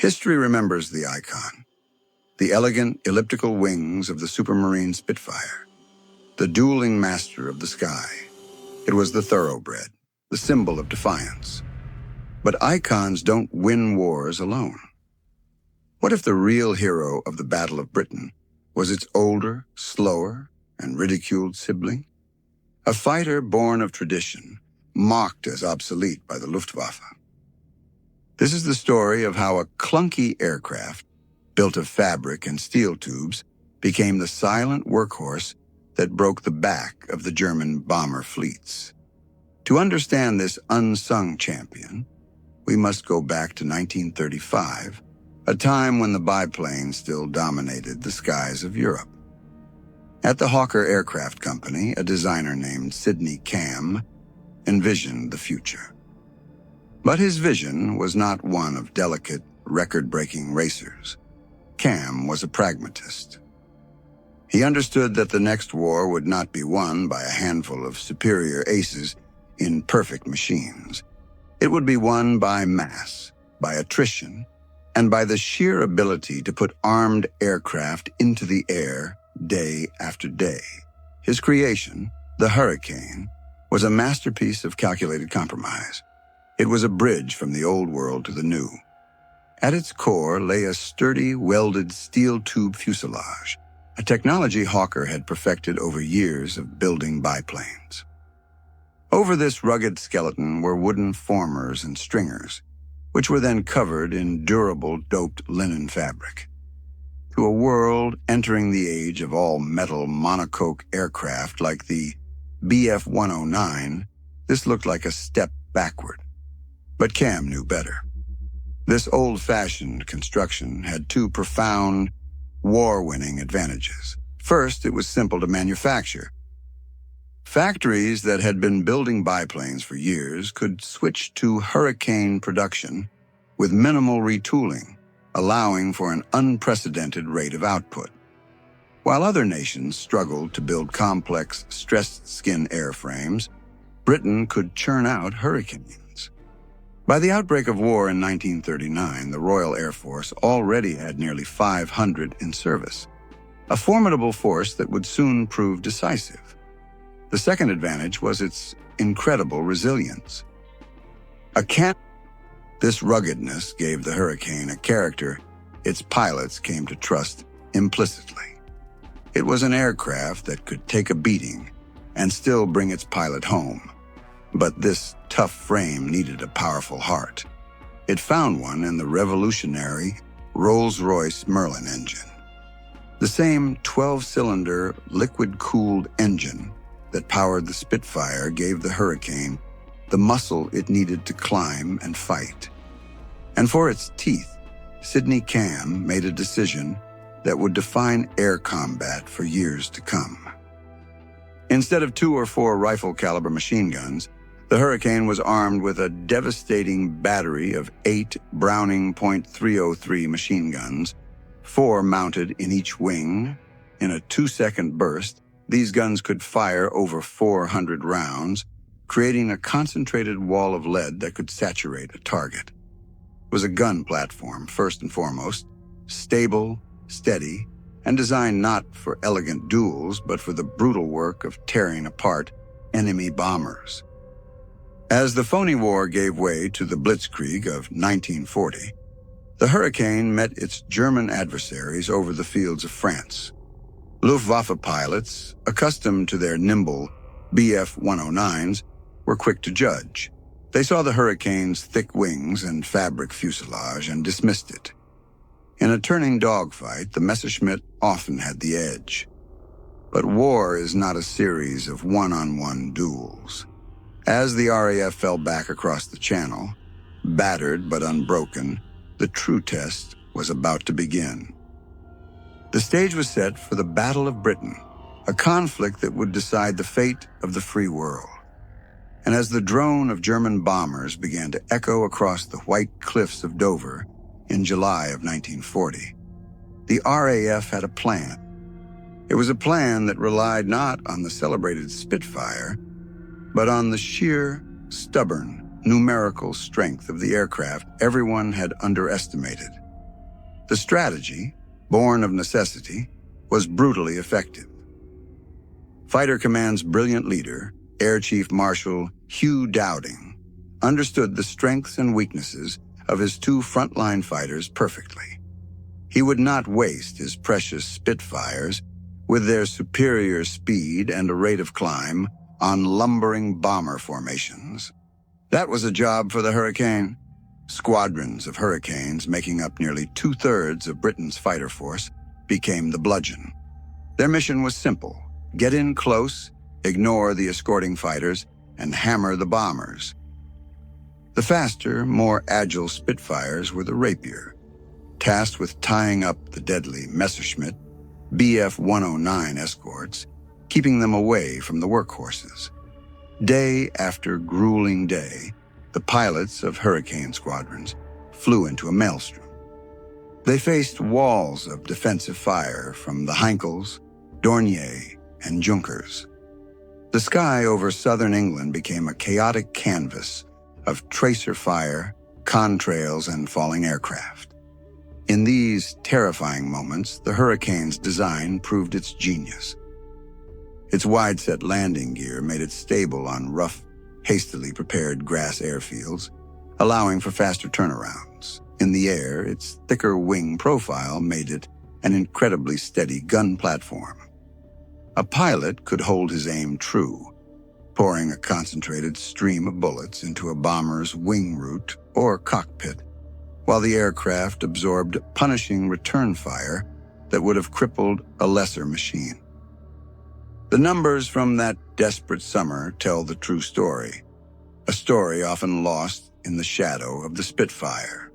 History remembers the icon, the elegant elliptical wings of the supermarine Spitfire, the dueling master of the sky. It was the thoroughbred, the symbol of defiance. But icons don't win wars alone. What if the real hero of the Battle of Britain was its older, slower, and ridiculed sibling? A fighter born of tradition, mocked as obsolete by the Luftwaffe. This is the story of how a clunky aircraft, built of fabric and steel tubes, became the silent workhorse that broke the back of the German bomber fleets. To understand this unsung champion, we must go back to 1935, a time when the biplane still dominated the skies of Europe. At the Hawker Aircraft Company, a designer named Sydney Camm envisioned the future. But his vision was not one of delicate, record-breaking racers. Camm was a pragmatist. He understood that the next war would not be won by a handful of superior aces in perfect machines. It would be won by mass, by attrition, and by the sheer ability to put armed aircraft into the air day after day. His creation, the Hurricane, was a masterpiece of calculated compromise. It was a bridge from the old world to the new. At its core lay a sturdy, welded steel tube fuselage, a technology Hawker had perfected over years of building biplanes. Over this rugged skeleton were wooden formers and stringers, which were then covered in durable, doped linen fabric. To a world entering the age of all-metal monocoque aircraft like the Bf-109, this looked like a step backward. But Camm knew better. This old-fashioned construction had two profound, war-winning advantages. First, it was simple to manufacture. Factories that had been building biplanes for years could switch to Hurricane production with minimal retooling, allowing for an unprecedented rate of output. While other nations struggled to build complex, stressed-skin airframes, Britain could churn out Hurricanes. By the outbreak of war in 1939, the Royal Air Force already had nearly 500 in service, a formidable force that would soon prove decisive. The second advantage was its incredible resilience. This ruggedness gave the Hurricane a character its pilots came to trust implicitly. It was an aircraft that could take a beating and still bring its pilot home. But this tough frame needed a powerful heart. It found one in the revolutionary Rolls-Royce Merlin engine. The same 12-cylinder, liquid-cooled engine that powered the Spitfire gave the Hurricane the muscle it needed to climb and fight. And for its teeth, Sydney Camm made a decision that would define air combat for years to come. Instead of 2 or 4 rifle-caliber machine guns, the Hurricane was armed with a devastating battery of 8 Browning .303 machine guns, 4 mounted in each wing. In a 2-second burst, these guns could fire over 400 rounds, creating a concentrated wall of lead that could saturate a target. It was a gun platform, first and foremost, stable, steady, and designed not for elegant duels, but for the brutal work of tearing apart enemy bombers. As the phony war gave way to the Blitzkrieg of 1940, the Hurricane met its German adversaries over the fields of France. Luftwaffe pilots, accustomed to their nimble Bf-109s, were quick to judge. They saw the Hurricane's thick wings and fabric fuselage and dismissed it. In a turning dogfight, the Messerschmitt often had the edge. But war is not a series of one-on-one duels. As the RAF fell back across the channel, battered but unbroken, the true test was about to begin. The stage was set for the Battle of Britain, a conflict that would decide the fate of the free world. And as the drone of German bombers began to echo across the white cliffs of Dover in July of 1940, the RAF had a plan. It was a plan that relied not on the celebrated Spitfire, but on the sheer, stubborn, numerical strength of the aircraft everyone had underestimated. The strategy, born of necessity, was brutally effective. Fighter Command's brilliant leader, Air Chief Marshal Hugh Dowding, understood the strengths and weaknesses of his two frontline fighters perfectly. He would not waste his precious Spitfires, with their superior speed and a rate of climb, on lumbering bomber formations. That was a job for the Hurricane. Squadrons of Hurricanes, making up nearly 2/3 of Britain's fighter force, became the Bludgeon. Their mission was simple: get in close, ignore the escorting fighters, and hammer the bombers. The faster, more agile Spitfires were the Rapier, tasked with tying up the deadly Messerschmitt Bf 109 escorts, keeping them away from the workhorses. Day after grueling day, the pilots of Hurricane squadrons flew into a maelstrom. They faced walls of defensive fire from the Heinkels, Dornier, and Junkers. The sky over southern England became a chaotic canvas of tracer fire, contrails, and falling aircraft. In these terrifying moments, the Hurricane's design proved its genius. Its wide-set landing gear made it stable on rough, hastily prepared grass airfields, allowing for faster turnarounds. In the air, its thicker wing profile made it an incredibly steady gun platform. A pilot could hold his aim true, pouring a concentrated stream of bullets into a bomber's wing root or cockpit, while the aircraft absorbed punishing return fire that would have crippled a lesser machine. The numbers from that desperate summer tell the true story, a story often lost in the shadow of the Spitfire.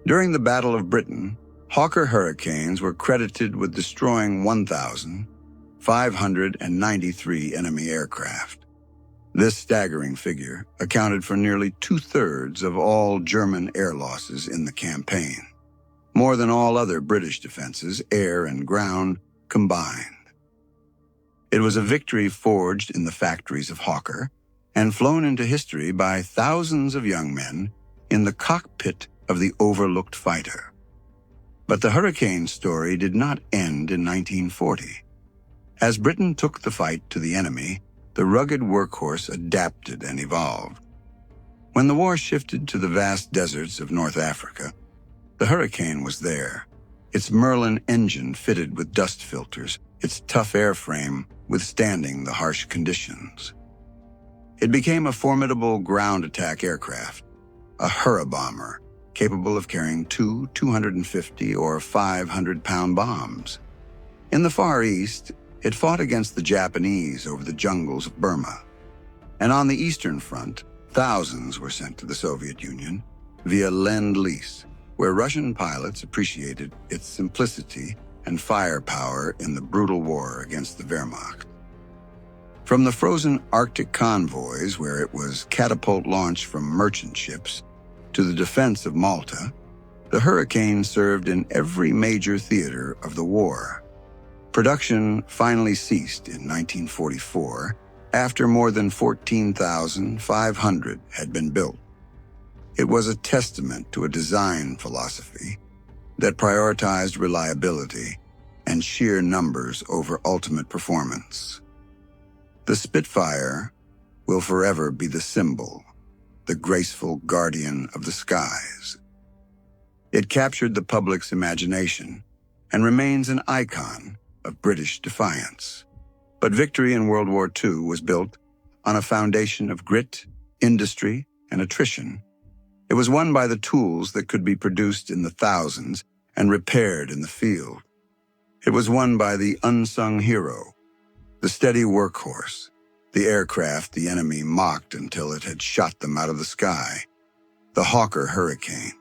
During the Battle of Britain, Hawker Hurricanes were credited with destroying 1,593 enemy aircraft. This staggering figure accounted for nearly 2/3 of all German air losses in the campaign, more than all other British defenses, air and ground, combined. It was a victory forged in the factories of Hawker and flown into history by thousands of young men in the cockpit of the overlooked fighter. But the Hurricane story did not end in 1940. As Britain took the fight to the enemy, the rugged workhorse adapted and evolved. When the war shifted to the vast deserts of North Africa, the Hurricane was there, its Merlin engine fitted with dust filters, its tough airframe withstanding the harsh conditions. It became a formidable ground attack aircraft, a Hurrabomber capable of carrying two 250 or 500-pound bombs. In the Far East, it fought against the Japanese over the jungles of Burma. And on the Eastern Front, thousands were sent to the Soviet Union via Lend-Lease, where Russian pilots appreciated its simplicity and firepower in the brutal war against the Wehrmacht. From the frozen Arctic convoys, where it was catapult-launched from merchant ships, to the defense of Malta, the Hurricane served in every major theater of the war. Production finally ceased in 1944, after more than 14,500 had been built. It was a testament to a design philosophy that prioritized reliability and sheer numbers over ultimate performance. The Spitfire will forever be the symbol, the graceful guardian of the skies. It captured the public's imagination and remains an icon of British defiance. But victory in World War II was built on a foundation of grit, industry, and attrition. It was won by the tools that could be produced in the thousands and repaired in the field. It was won by the unsung hero, the steady workhorse, the aircraft the enemy mocked until it had shot them out of the sky, the Hawker Hurricane.